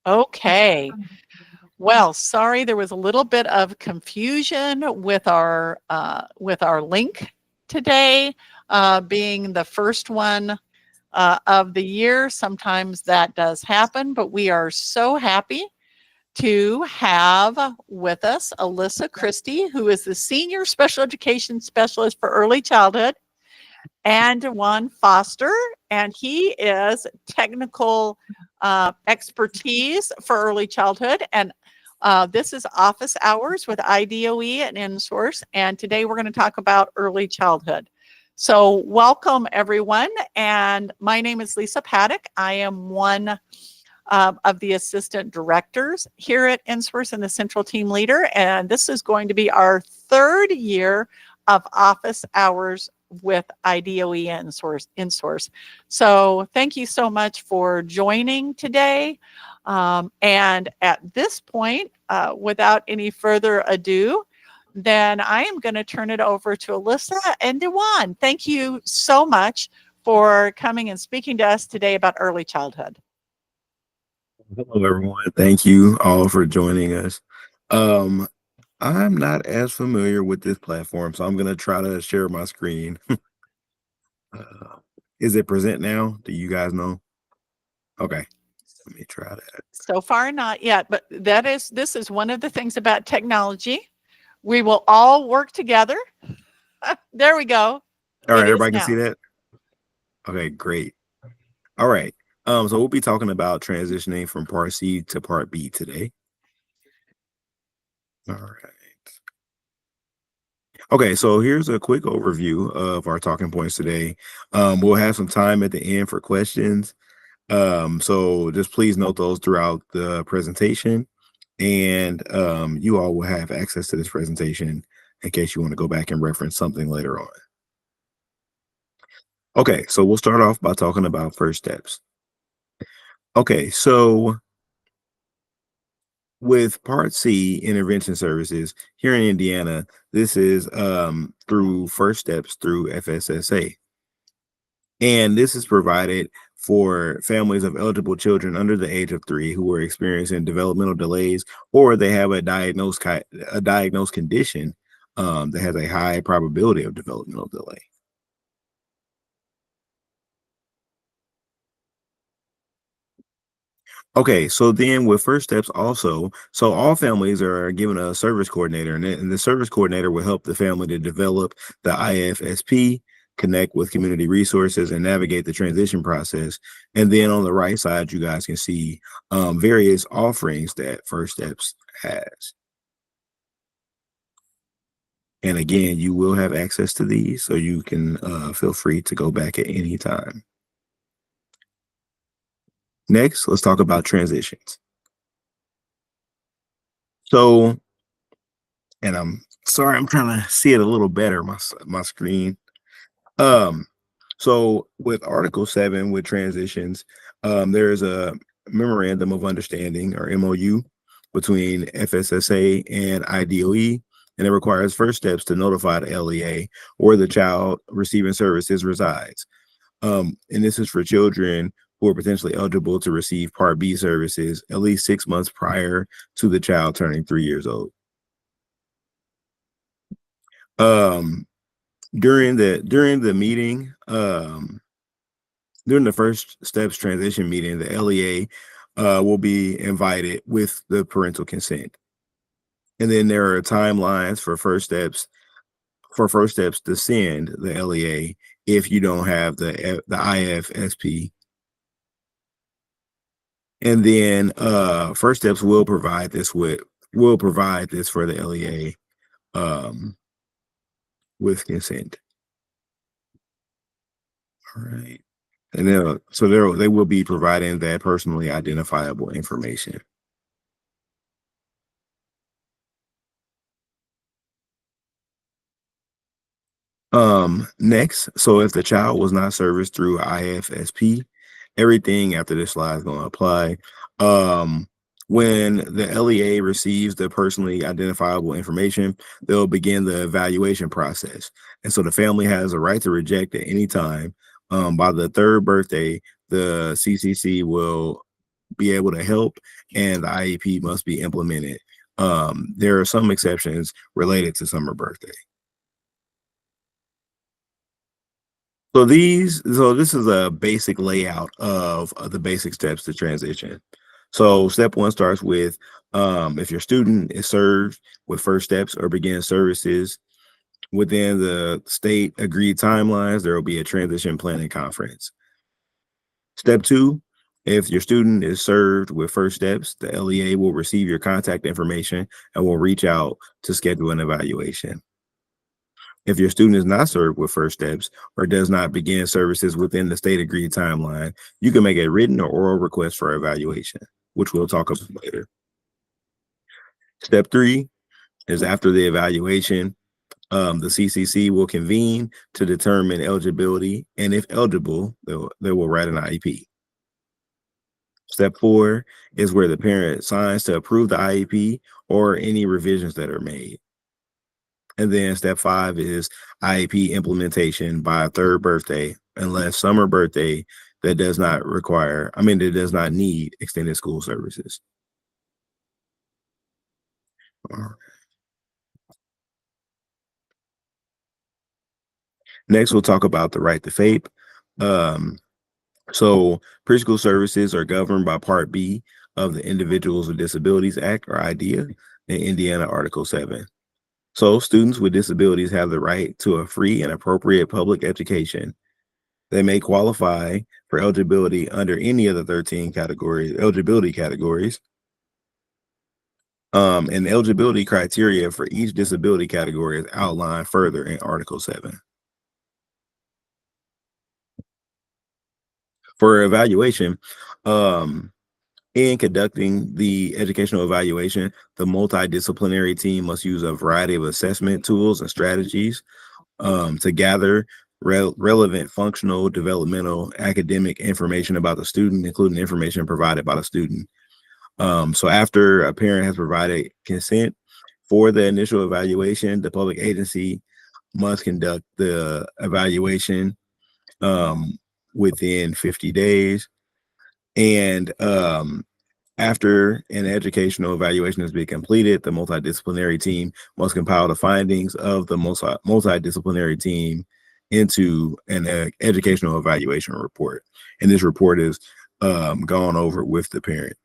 Okay. Well, sorry, there was a little bit of confusion with our link today, being the first one of the year. Sometimes that does happen, but we are so happy to have with us Alyssa Christie, who is the Senior Special Education Specialist for Early Childhood, and Juan Foster, and he is technical expertise for early childhood. And this is Office Hours with IDOE and InSource. And today we're going to talk about early childhood. So, welcome everyone. And my name is Lisa Paddock. I am one of the assistant directors here at InSource and the central team leader. And this is going to be our third year of Office Hours with IDOE and InSource. So thank you so much for joining today. And at this point, without any further ado, then I am going to turn it over to Alyssa and Dewan. Thank you so much for coming and speaking to us today about early childhood. Hello, everyone. Thank you all for joining us. I'm not as familiar with this platform, so I'm going to try to share my screen. Is it present now? Do you guys know? Okay, let me try that. So far, not yet, but this is one of the things about technology. We will all work together. There we go. All right, It is everybody can see now. that? Okay, great. All right. So we'll be talking about transitioning from part C to part B today. All right. Okay, so here's a quick overview of our talking points today. We'll have some time at the end for questions. So just please note those throughout the presentation, and you all will have access to this presentation in case you want to go back and reference something later on. Okay, so we'll start off by talking about first steps. Okay, so with Part C intervention services here in Indiana, this is through First Steps through FSSA. And this is provided for families of eligible children under the age of 3 who are experiencing developmental delays, or they have a diagnosed condition that has a high probability of developmental delay. Okay, so then with First Steps also, so all families are given a service coordinator, and the service coordinator will help the family to develop the IFSP, connect with community resources, and navigate the transition process. And then on the right side, you guys can see various offerings that First Steps has. And again, you will have access to these, so you can feel free to go back at any time. Next, let's talk about transitions. So, and I'm sorry, I'm trying to see it a little better, my screen. So with Article 7 with transitions, there's a memorandum of understanding, or MOU, between FSSA and IDOE, and it requires First Steps to notify the LEA where the child receiving services resides. And this is for children who are potentially eligible to receive Part B services at least 6 months prior to the child turning 3 years old. During the meeting, during the First Steps transition meeting, the LEA will be invited with the parental consent. And then there are timelines for First Steps to send the LEA if you don't have the IFSP. And then First Steps will provide this for the LEA with consent. All right. And they will be providing that personally identifiable information. Next, so if the child was not serviced through IFSP, everything after this slide is going to apply. When the LEA receives the personally identifiable information, they'll begin the evaluation process. And so the family has a right to reject at any time. By the third birthday, the CCC will be able to help, and the IEP must be implemented. There are some exceptions related to summer birthday. So this is a basic layout of the basic steps to transition. So step one starts with if your student is served with first steps or begins services within the state agreed timelines, there will be a transition planning conference. Step two, if your student is served with first steps, the LEA will receive your contact information and will reach out to schedule an evaluation. If your student is not served with first steps or does not begin services within the state agreed timeline, you can make a written or oral request for evaluation, which we'll talk about later. Step three is after the evaluation, the CCC will convene to determine eligibility, and if eligible, they will write an IEP. Step four is where the parent signs to approve the IEP or any revisions that are made. And then step five is IEP implementation by a third birthday, unless summer birthday that does not that does not need extended school services. All right. Next, we'll talk about the right to FAPE. Um, so preschool services are governed by Part B of the Individuals with Disabilities Act, or IDEA, in Indiana Article 7. So students with disabilities have the right to a free and appropriate public education. They may qualify for eligibility under any of the 13 eligibility categories. And eligibility criteria for each disability category is outlined further in Article 7. For evaluation, in conducting the educational evaluation, the multidisciplinary team must use a variety of assessment tools and strategies to gather relevant functional, developmental, academic information about the student, including information provided by the student. So after a parent has provided consent for the initial evaluation, the public agency must conduct the evaluation um, within 50 days. And after an educational evaluation has been completed, the multidisciplinary team must compile the findings of the multidisciplinary team into an educational evaluation report. And this report is gone over with the parent.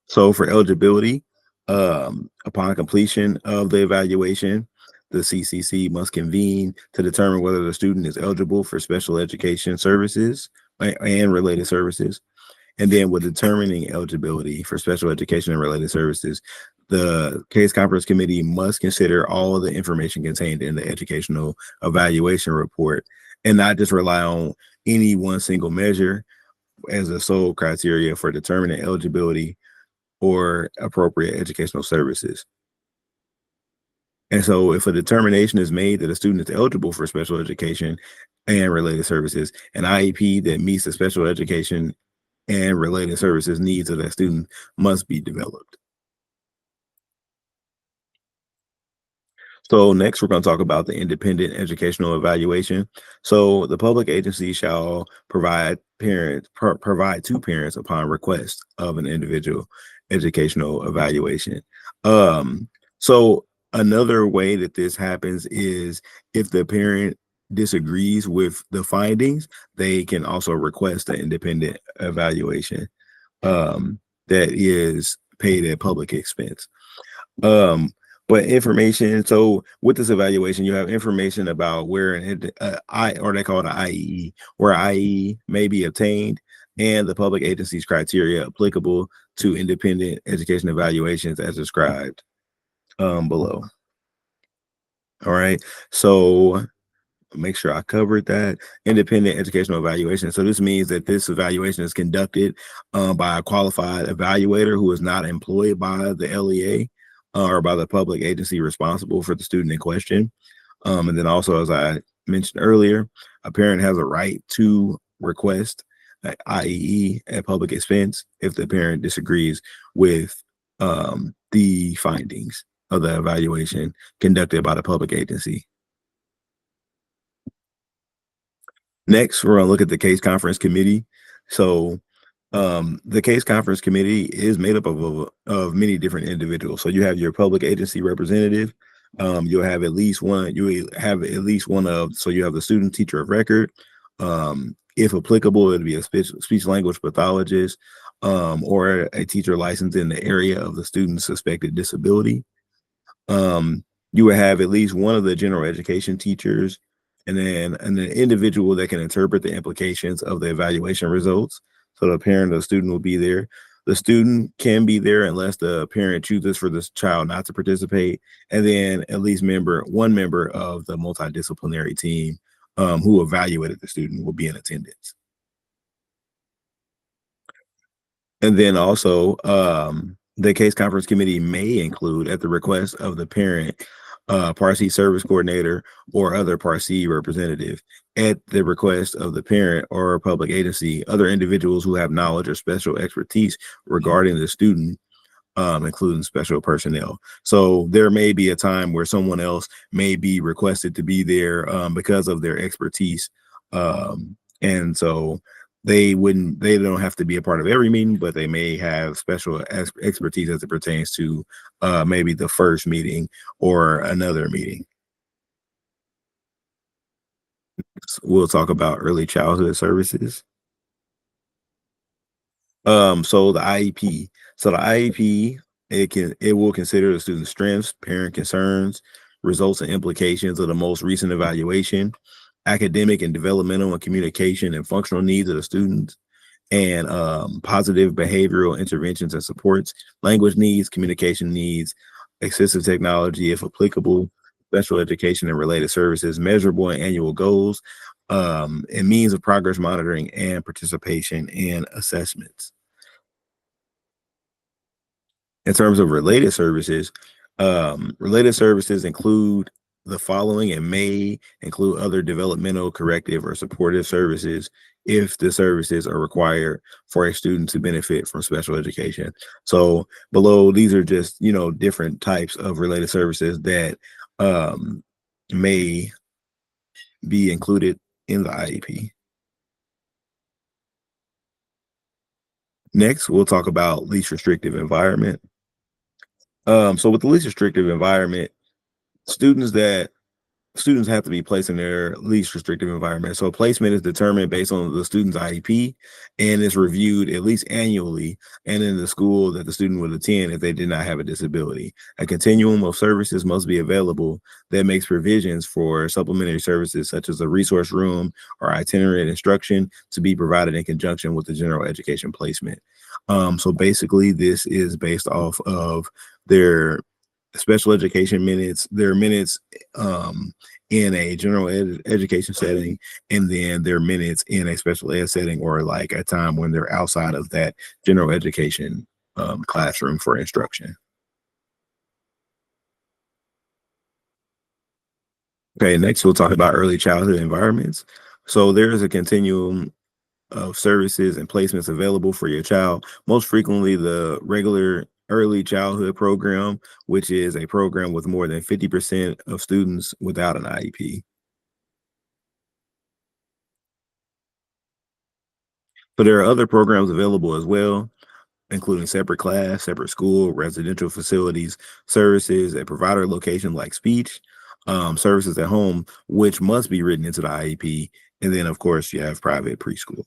So for eligibility, upon completion of the evaluation, the CCC must convene to determine whether the student is eligible for special education services and related services. And then with determining eligibility for special education and related services, the case conference committee must consider all of the information contained in the educational evaluation report and not just rely on any one single measure as a sole criteria for determining eligibility or appropriate educational services. And so if a determination is made that a student is eligible for special education and related services, an IEP that meets the special education and related services needs of that student must be developed. So next, we're going to talk about the independent educational evaluation. So the public agency shall provide to parents upon request of an individual educational evaluation. So another way that this happens is if the parent disagrees with the findings, they can also request an independent evaluation that is paid at public expense. Um, but information. So with this evaluation, you have information about where or they call it an IEE, where IEE may be obtained, and the public agency's criteria applicable to independent education evaluations as described below. All right. So make sure I covered that. Independent educational evaluation. So this means that this evaluation is conducted by a qualified evaluator who is not employed by the LEA or by the public agency responsible for the student in question. And then also, as I mentioned earlier, a parent has a right to request an IEE at public expense if the parent disagrees with the findings of the evaluation conducted by the public agency. Next, we're going to look at the case conference committee. So the case conference committee is made up of many different individuals. So you have your public agency representative. You'll have at least one. You will have at least one of. So you have the student teacher of record. If applicable, it'll be a speech language pathologist, or a teacher licensed in the area of the student's suspected disability. um, you would have at least one of the general education teachers, and then an individual that can interpret the implications of the evaluation results. So the parent or the student will be there. The student can be there unless the parent chooses for this child not to participate, and then at least one member of the multidisciplinary team who evaluated the student will be in attendance. And then also, the case conference committee may include, at the request of the parent, Part C service coordinator or other Part C representative, at the request of the parent or public agency, other individuals who have knowledge or special expertise regarding the student, including special personnel. So there may be a time where someone else may be requested to be there because of their expertise. And so they don't have to be a part of every meeting, but they may have special expertise as it pertains to maybe the first meeting or another meeting. We'll talk about early childhood services. So the IEP. So the IEP, it will consider the student's strengths, parent concerns, results and implications of the most recent evaluation, academic and developmental and communication and functional needs of the students, and positive behavioral interventions and supports, language needs, communication needs, assistive technology, if applicable, special education and related services, measurable and annual goals, and means of progress monitoring and participation in assessments. In terms of related services include the following and may include other developmental, corrective, or supportive services if the services are required for a student to benefit from special education. So below, these are just, different types of related services that may be included in the IEP. Next, we'll talk about least restrictive environment. So with the least restrictive environment, students that students have to be placed in their least restrictive environment. So placement is determined based on the student's IEP and is reviewed at least annually and in the school that the student would attend if they did not have a disability. A continuum of services must be available that makes provisions for supplementary services such as a resource room or itinerant instruction to be provided in conjunction with the general education placement. So basically this is based off of their special education minutes, their minutes in a general education setting, and then their minutes in a special ed setting, or like a time when they're outside of that general education classroom for instruction. Okay, next we'll talk about early childhood environments. So there is a continuum of services and placements available for your child. Most frequently, the regular early childhood program, which is a program with more than 50% of students without an IEP. But there are other programs available as well, including separate class, separate school, residential facilities, services at provider location like speech, services at home, which must be written into the IEP. And then, of course, you have private preschool.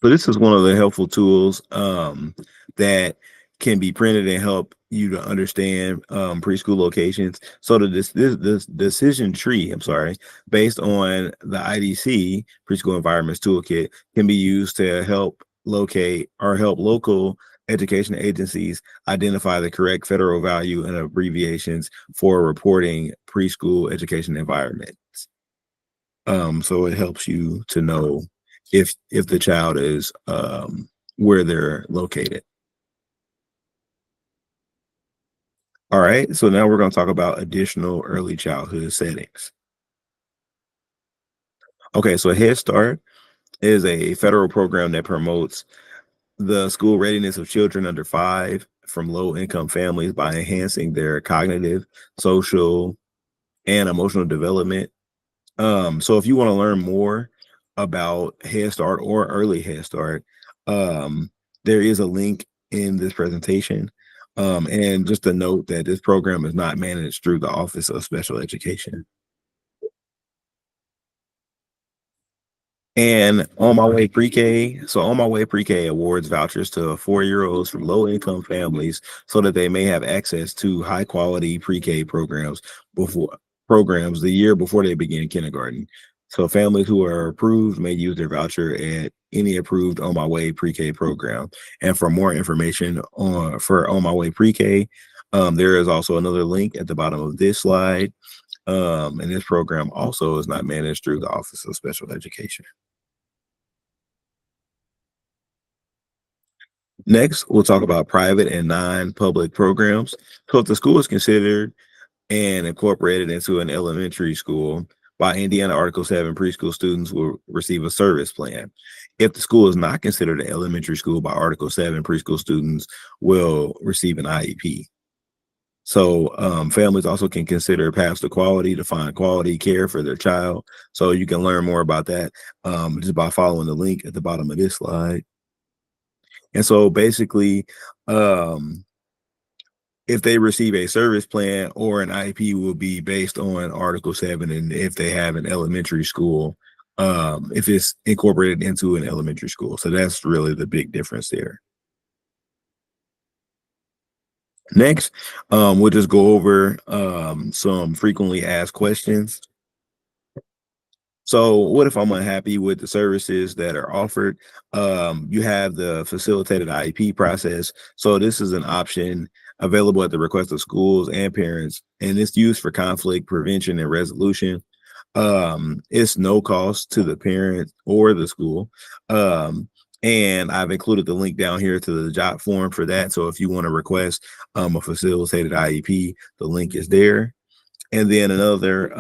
So this is one of the helpful tools that can be printed and help you to understand preschool locations. So this decision tree, I'm sorry, based on the IDC preschool environments toolkit, can be used to help locate or help local education agencies identify the correct federal value and abbreviations for reporting preschool education environments. So it helps you to know if the child is where they're located. All right, so now we're going to talk about additional early childhood settings. Okay, so Head Start is a federal program that promotes the school readiness of children under 5 from low income families by enhancing their cognitive, social, and emotional development. So if you want to learn more about Head Start or early Head Start, um, there is a link in this presentation. And just a note that this program is not managed through the Office of Special Education. And On My Way Pre-K, so On My Way Pre-K awards vouchers to 4-year-olds from low-income families so that they may have access to high-quality pre-K before programs the year before they begin kindergarten. So families who are approved may use their voucher at any approved On My Way Pre-K program. And for more information On My Way Pre-K, there is also another link at the bottom of this slide. And this program also is not managed through the Office of Special Education. Next, we'll talk about private and non-public programs. So if the school is considered and incorporated into an elementary school by Indiana Article 7, preschool students will receive a service plan. If the school is not considered an elementary school by Article 7, preschool students will receive an IEP. So families also can consider paths to quality to find quality care for their child. So you can learn more about that just by following the link at the bottom of this slide. And so basically, um, if they receive a service plan or an IEP will be based on Article 7, and if they have an elementary school, if it's incorporated into an elementary school. So that's really the big difference there. Next, we'll just go over some frequently asked questions. So what if I'm unhappy with the services that are offered? You have the facilitated IEP process. So this is an option available at the request of schools and parents, and it's used for conflict prevention and resolution. It's no cost to the parent or the school. And I've included the link down here to the job form for that. So if you want to request a facilitated IEP, the link is there. And then another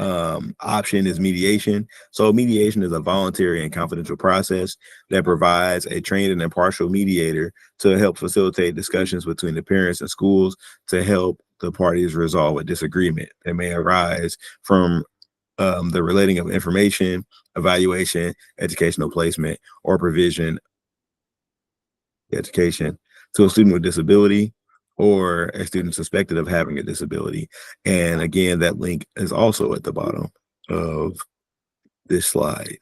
option is mediation. So mediation is a voluntary and confidential process that provides a trained and impartial mediator to help facilitate discussions between the parents and schools to help the parties resolve a disagreement that may arise from the relating of information, evaluation, educational placement, or provision education to a student with disability or a student suspected of having a disability. And again, that link is also at the bottom of this slide.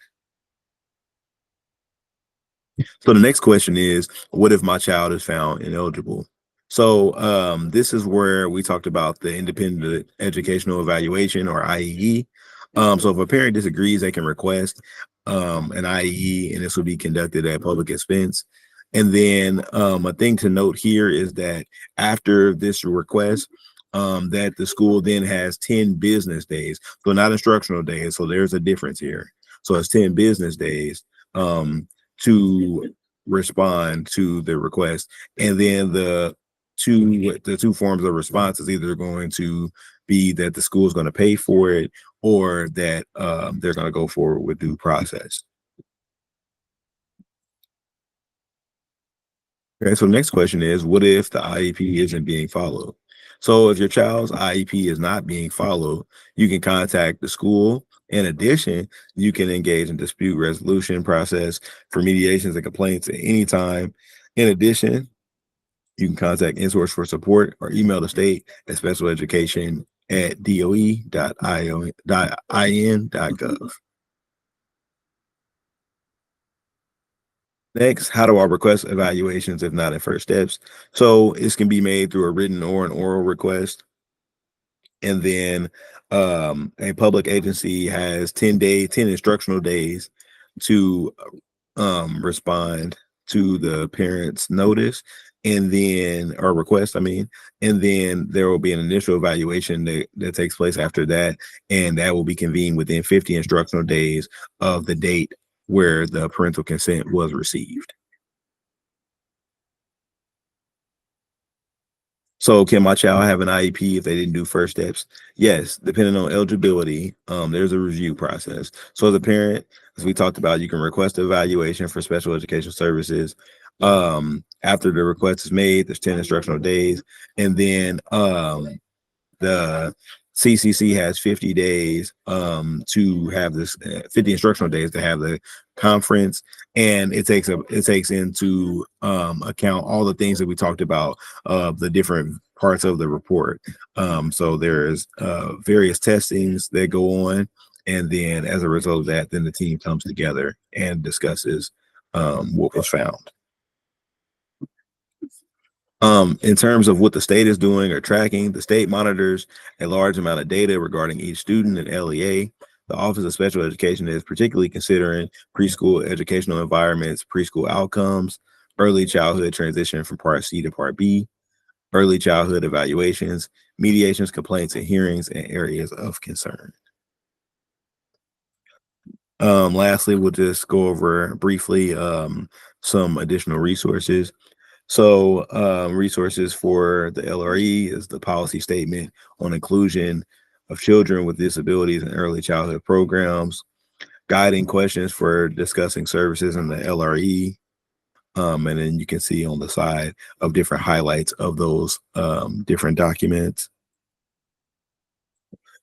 So the next question is, what if my child is found ineligible? So this is where we talked about the independent educational evaluation, or IEE. So if a parent disagrees, they can request an IEE, and this will be conducted at public expense. And then a thing to note here is that after this request, that the school then has 10 business days, so not instructional days. So there's a difference here. So it's 10 business days to respond to the request, and then the two forms of response is either going to be that the school is going to pay for it, or that they're going to go forward with due process. Okay, so next question is, what if the IEP isn't being followed? So if your child's IEP is not being followed, you can contact the school. In addition, you can engage in dispute resolution process for mediations and complaints at any time. In addition, you can contact InSource for support or email the state at specialeducation@doe.in.gov. Next, how do I request evaluations if not at first steps? So this can be made through a written or an oral request. And then a public agency has 10 instructional days to respond to the parent's notice, and then, or request, I mean, and then there will be an initial evaluation that takes place after that, and that will be convened within 50 instructional days of the date where the parental consent was received. So can my child have an IEP if they didn't do first steps? Yes, depending on eligibility, there's a review process. So as a parent, as we talked about, you can request evaluation for special education services. After the request is made, there's 10 instructional days, and then the CCC has 50 days to have this 50 instructional days to have the conference, and it takes into account all the things that we talked about of the different parts of the report. So there's various testings that go on, and then as a result of that, then the team comes together and discusses what was found. In terms of what the state is doing or tracking, the state monitors a large amount of data regarding each student in LEA. The Office of Special Education is particularly considering preschool educational environments, preschool outcomes, early childhood transition from Part C to Part B, early childhood evaluations, mediations, complaints, and hearings, and areas of concern. Lastly, we'll just go over briefly some additional resources. So resources for the LRE is the policy statement on inclusion of children with disabilities in early childhood programs, guiding questions for discussing services in the LRE. And then you can see on the side of different highlights of those different documents.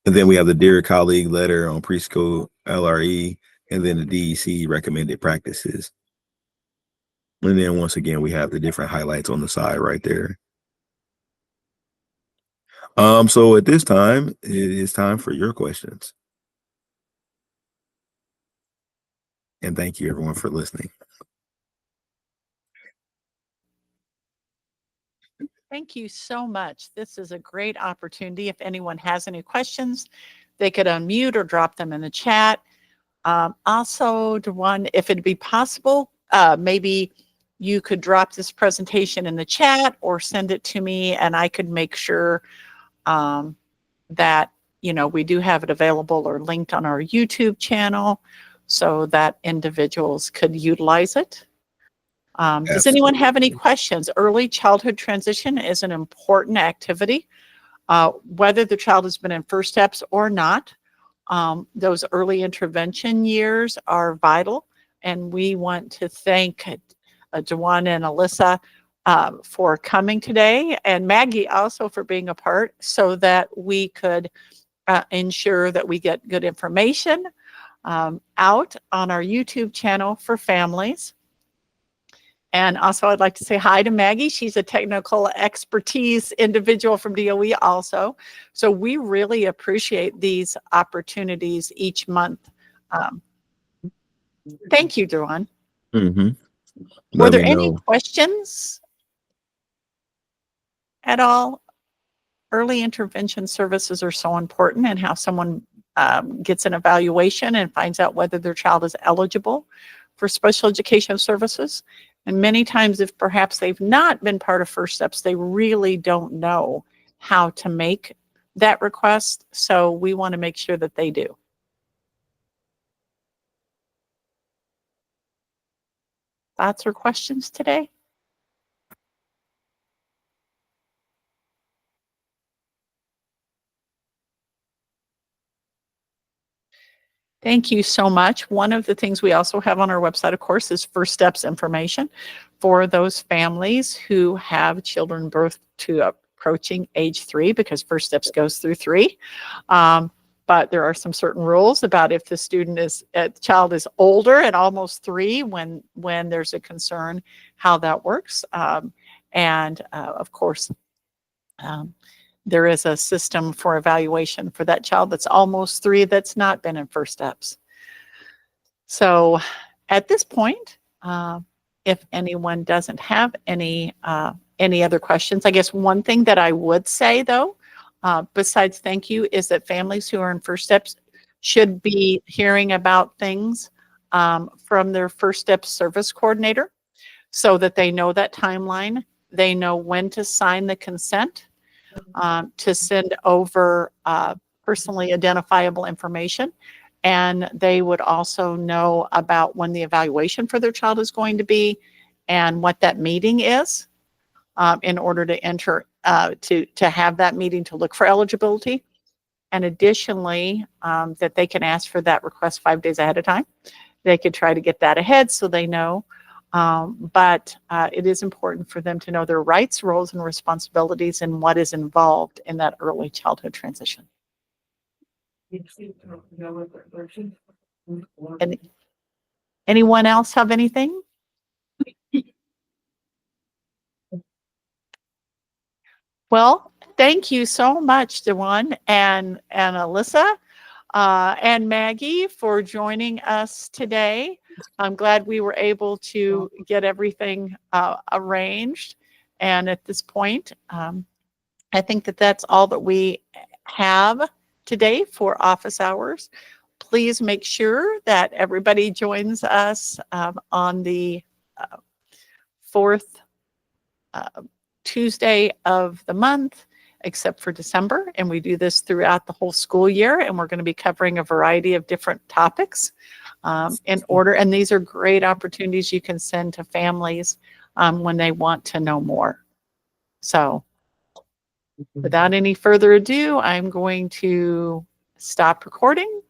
And then we have the Dear Colleague letter on preschool LRE, and then the DEC recommended practices. And then once again, we have the different highlights on the side right there. So at this time, it is time for your questions. And thank you everyone for listening. Thank you so much. This is a great opportunity. If anyone has any questions, they could unmute or drop them in the chat. Also, Dewan, if it'd be possible, maybe you could drop this presentation in the chat or send it to me, and I could make sure that we do have it available or linked on our YouTube channel so that individuals could utilize it. Does anyone have any questions? Early childhood transition is an important activity, whether the child has been in First Steps or not. Those early intervention years are vital, and we want to thank Dewan and Alyssa for coming today, and Maggie also for being a part so that we could ensure that we get good information out on our YouTube channel for families. And also, I'd like to say hi to Maggie. She's a technical expertise individual from DOE also. So we really appreciate these opportunities each month. Thank you, Dewan. Were there any questions at all? Early intervention services are so important, and how someone gets an evaluation and finds out whether their child is eligible for special education services. And many times, if perhaps they've not been part of First Steps, they really don't know how to make that request. So we want to make sure that they do. Thoughts or questions today? Thank you so much. One of the things we also have on our website, of course, is First Steps information for those families who have children birth to approaching age 3, because First Steps goes through 3. But there are some certain rules about if the child is older and almost 3, when there's a concern, how that works. Of course, there is a system for evaluation for that child that's almost 3 that's not been in First Steps. So at this point, if anyone doesn't have any other questions, I guess one thing that I would say though, besides thank you, is that families who are in First Steps should be hearing about things from their First Steps service coordinator, so that they know that timeline, they know when to sign the consent, to send over personally identifiable information. And they would also know about when the evaluation for their child is going to be and what that meeting is, in order to enter, to have that meeting to look for eligibility. And additionally, that they can ask for that request 5 days ahead of time. They could try to get that ahead so they know. But it is important for them to know their rights, roles, and responsibilities and what is involved in that early childhood transition. And anyone else have anything? Well, thank you so much, Dewan and Alyssa and Maggie for joining us today. I'm glad we were able to get everything arranged. And at this point, I think that that's all that we have today for office hours. Please make sure that everybody joins us on the fourth Tuesday of the month, except for December. And we do this throughout the whole school year. And we're going to be covering a variety of different topics in order. And these are great opportunities you can send to families when they want to know more. So without any further ado, I'm going to stop recording